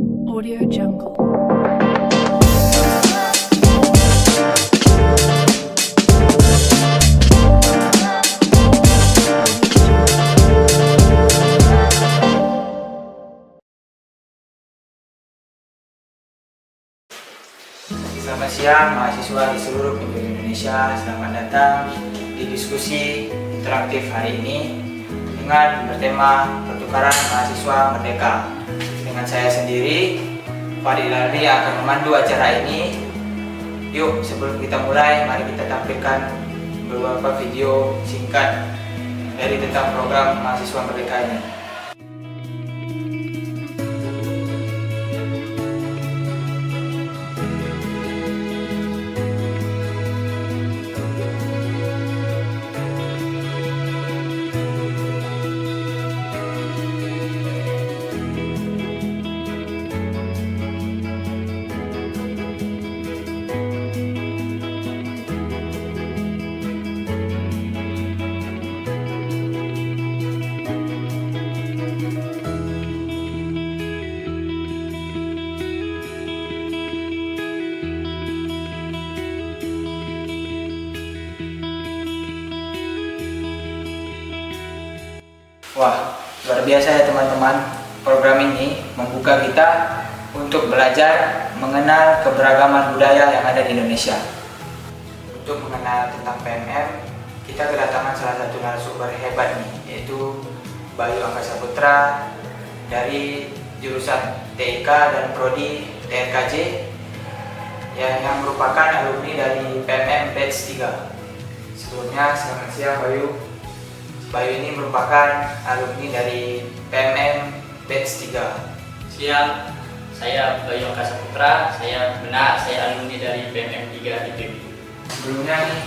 Audio Jungle. Selamat siang mahasiswa di seluruh penjuru Indonesia. Selamat datang di diskusi interaktif hari ini dengan bertema pertukaran mahasiswa merdeka. Dengan saya sendiri, Fadil Alri, yang akan memandu acara ini. Yuk, sebelum kita mulai, mari kita tampilkan beberapa video singkat dari tentang program mahasiswa merdeka ini. Wah, luar biasa ya teman-teman. Program ini membuka kita untuk belajar mengenal keberagaman budaya yang ada di Indonesia. Untuk mengenal tentang PMM, kita kedatangan salah satu narasumber hebat nih, yaitu Bayu Angkasa Putra dari jurusan TIK dan Prodi TRKJ yang merupakan alumni dari PMM Batch 3. Sebelumnya, selamat siang Bayu. Bayu ini merupakan alumni dari PMM Batch 3. Siang, saya Bayu Angkasa Putra, saya alumni dari PMM 3 IPB. Sebelumnya nih,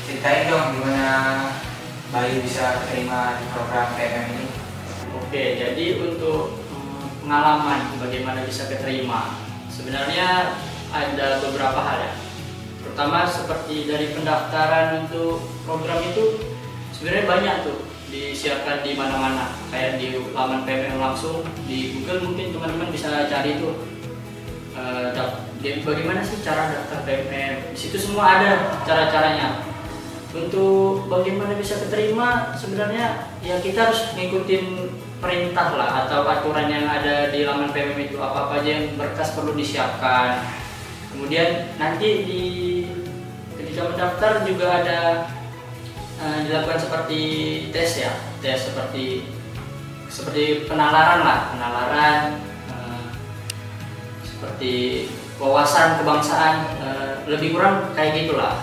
ceritain dong gimana Bayu bisa terima di program PMM ini. Oke, jadi untuk pengalaman bagaimana bisa keterima, sebenarnya ada beberapa hal ya. Pertama, seperti dari pendaftaran untuk program itu sebenarnya banyak tuh disiapkan di mana-mana, kayak di laman PMM langsung, di Google mungkin teman-teman bisa cari tuh bagaimana sih cara daftar PMM. Di situ semua ada cara-caranya. Untuk bagaimana bisa keterima, sebenarnya ya kita harus ngikutin perintah lah atau aturan yang ada di laman PMM itu, apa-apa aja yang berkas perlu disiapkan. Kemudian nanti ketika mendaftar juga ada dilakukan seperti tes ya, tes seperti penalaran, seperti wawasan kebangsaan, lebih kurang kayak gitulah.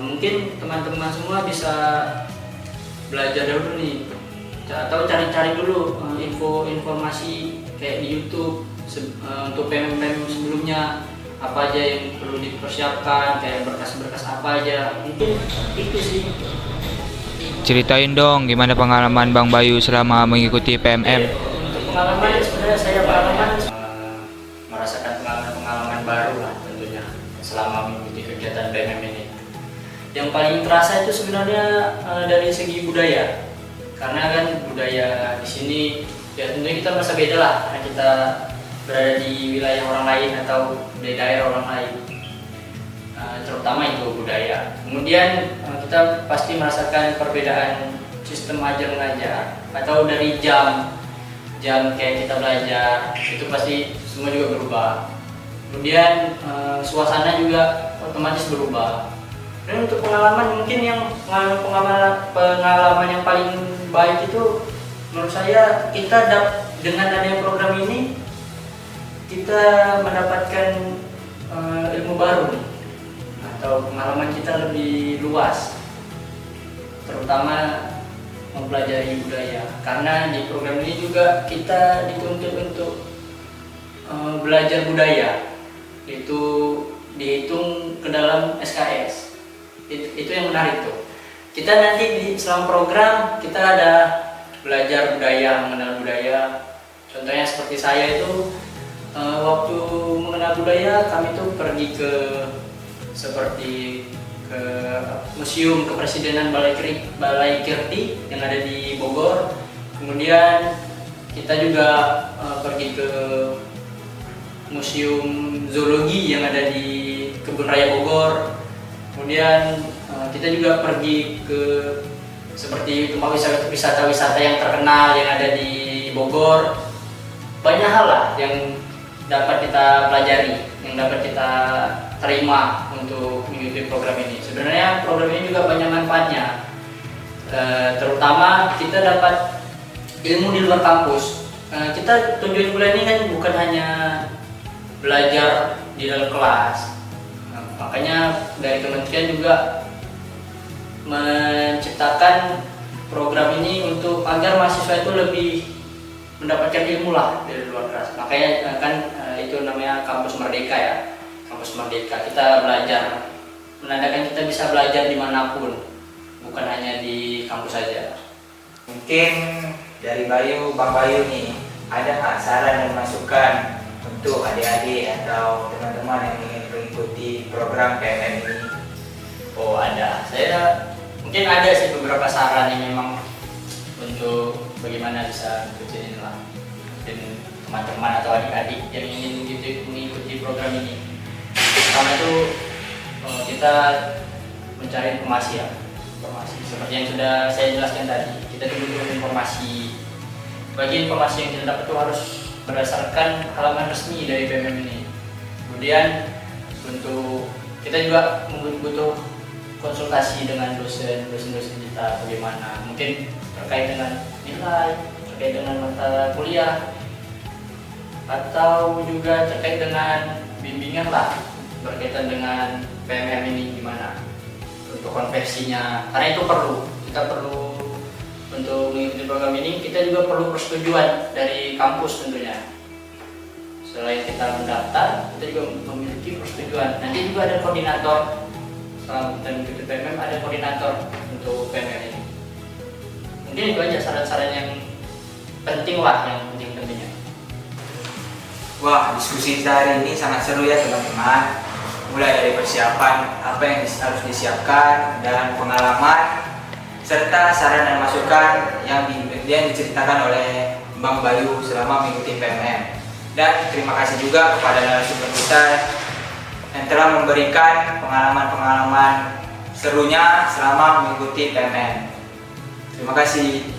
Mungkin teman-teman semua bisa belajar dulu nih, atau cari-cari dulu informasi kayak di YouTube untuk PMM sebelumnya, apa aja yang perlu dipersiapkan, kayak berkas-berkas apa aja. Mungkin itu sih. Ceritain dong gimana pengalaman Bang Bayu selama mengikuti PMM. Untuk pengalaman sebenarnya saya merasakan pengalaman baru lah tentunya selama mengikuti kegiatan PMM ini. Yang paling terasa itu sebenarnya dari segi budaya, karena kan budaya di sini ya tentunya kita merasa beda lah karena kita berada di wilayah orang lain atau di daerah orang lain, terutama itu budaya. Kemudian kita pasti merasakan perbedaan sistem ajar mengajar, atau dari jam kayak kita belajar itu pasti semua juga berubah. Kemudian suasana juga otomatis berubah. Dan untuk pengalaman, mungkin yang pengalaman yang paling baik itu menurut saya dengan adanya program ini kita mendapatkan ilmu baru nih, atau pengalaman kita lebih luas, terutama mempelajari budaya. Karena di program ini juga kita dituntut untuk belajar budaya, itu dihitung ke dalam SKS. Itu yang menarik tuh. Kita nanti selama program kita ada belajar budaya, mengenal budaya. Contohnya seperti saya itu waktu mengenal budaya, kami tuh pergi ke Museum Kepresidenan Balai Kirti yang ada di Bogor. Kemudian kita juga pergi ke museum zoologi yang ada di Kebun Raya Bogor. Kemudian kita juga pergi ke seperti tempat wisata-wisata yang terkenal yang ada di Bogor. Banyak hal lah yang dapat kita pelajari, yang dapat kita terima untuk mengikuti program ini. Sebenarnya program ini juga banyak manfaatnya, terutama kita dapat ilmu di luar kampus. Kita tujuan kuliah ini kan bukan hanya belajar di dalam kelas. Makanya dari kementerian juga menciptakan program ini untuk agar mahasiswa itu lebih mendapatkan ilmu lah dari luar kelas. Makanya kan itu namanya kampus merdeka ya, kampus merdeka. Kita belajar, menandakan kita bisa belajar dimanapun, bukan hanya di kampus saja. Mungkin dari Bang Bayu nih, ada nggak saran dan masukan untuk adik-adik atau teman-teman yang ingin mengikuti program PMM ini? Oh ada, saya mungkin ada sih beberapa saran yang memang untuk bagaimana bisa mengikuti ini lah. Mungkin teman-teman atau adik-adik yang ingin mengikuti program ini. Pertama itu kita mencari informasi ya, informasi seperti yang sudah saya jelaskan tadi. Kita dulu informasi. Bagi informasi yang kita dapat itu harus berdasarkan halaman resmi dari PMM ini. Kemudian untuk kita juga butuh konsultasi dengan dosen kita bagaimana, mungkin terkait dengan nilai, terkait dengan mata kuliah, atau juga terkait dengan bimbingan lah berkaitan dengan PMM ini gimana untuk konversinya, karena itu kita perlu untuk mengikuti program ini. Kita juga perlu persetujuan dari kampus tentunya. Selain kita mendaftar, kita juga memiliki persetujuan. Nanti juga ada koordinator, setelah kita mengikuti PMM ada koordinator untuk PMM ini. Mungkin itu aja saran-saran yang penting lah, yang penting-pentingnya. Wah, diskusi kita hari ini sangat seru ya teman-teman. Mulai dari persiapan, apa yang harus disiapkan, dan pengalaman, serta saran dan masukan yang diceritakan oleh Bang Bayu selama mengikuti PMM. Dan terima kasih juga kepada narasumber kita yang telah memberikan pengalaman-pengalaman serunya selama mengikuti PMM. Terima kasih.